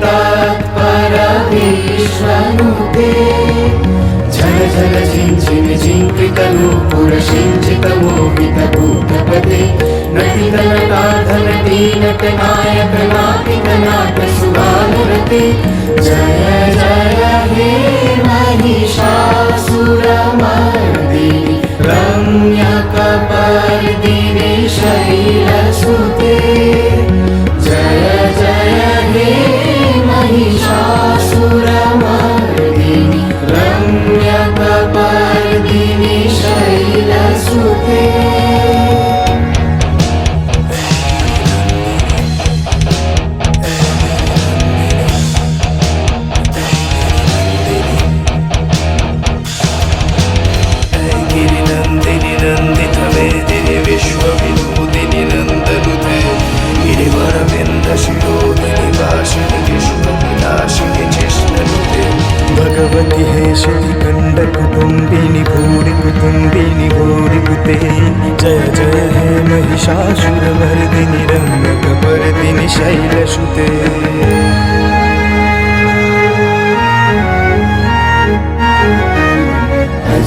तत्पर विश्वनुते झल झल झिंझिन झिंकृतनूपुर सिंचित मोहित भूतपते नटित नटाधनटी नटनायक नाटिक नाट सुगानुरते जय जय हे महिषासुरमर्दिनि रम्यकपर्दिनि शैलसुते जय जय हे महिषासुरमर्दिनि रम्यकपर्दिनि शैलसुते गिरिनन्दिनि विश्वविभूतिनि नन्दनुते गिरिवरविन्दशिरोधिनि वासिनि विश्वविनाशिनि जिष्णनुते भगवति हे श्रीकण्डकुटुम्बिनि भूरिकुटुम्बिनि भूरिकुते जय जय हे महिषासुरमर्दिनि रम्यकपर्दिनि शैलसुते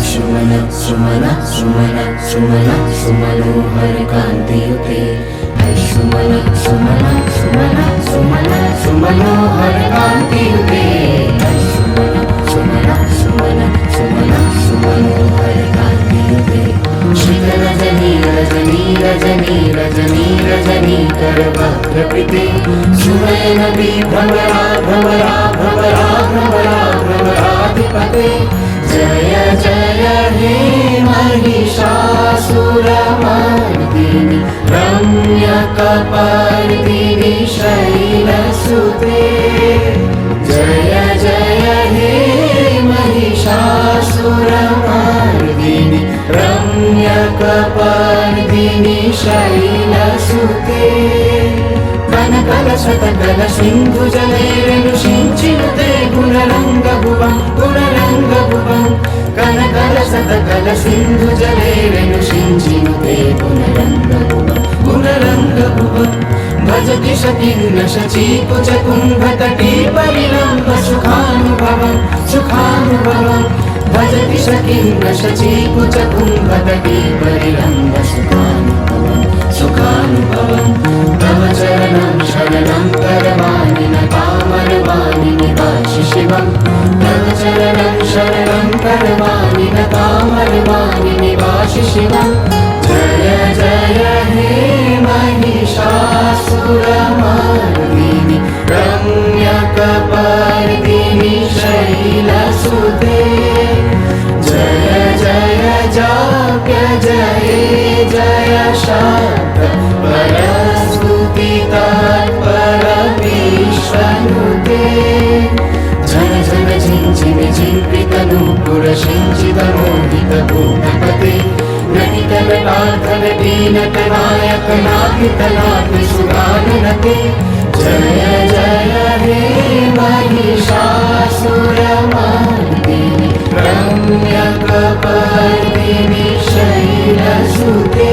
सुमन सुमन सुमन सुमन सुमनोहर कांतियुते सुमन सुमन सुमन सुमन सुमनोहर कांतियुते सुमन सुमन सुमन सुमन सुमनोहर कांतियुते श्रीरजनी रजनी रजनी रजनी रजनी करवक्त्रपिते सुनयन भ्रमरा भ्रमरा भ्रमरा भ्रमरा भ्रमराधिपते जय जय हे महिषासुरमर्दिनि रम्यकपर्दिनि शैलसुते जय जय हे महिषासुरमर्दिनि रम्यकपर्दिनि शैलसुते कनकल शतकल सिन्धुजलैरेणु सिञ्चिनुते गुणरङ्गभुवं गुणरङ्गभुवं कनकल शतकल सिन्धुजलैरेणु सिञ्चिनुते गुणरङ्गभुवं गुणरङ्गभुवं भजति शकिन्न शचीकुचकुम्भतटी परिलम्ब सुखानुभवं सुखानुभवं भजति शकिन्न शचीकुचकुम्भतटी परिलम्ब सुखानुभवं सुखानुभवं तव चरणं शरणं करवाणि न कामरवाणि निवासि शिवं तव चरणं शरणं करवाणि न कामरवाणि निवासि शिवं जय जय हे महिषासुरमर्दिनि रम्यकपर्दिनि शैलसुते जय जय जाप्य जय जय शान्त परस्तुति तत्पर विश्वनुते झन झन झिंझिन झिंकृतनूपुर सिंचित मोहित भूतपते नटित नटार्धनटी नटनायक नाटित नाट सुगानुरते जय जय हे महिषासुरमर्दिनि रम्यकपर्दिनि शैलसुते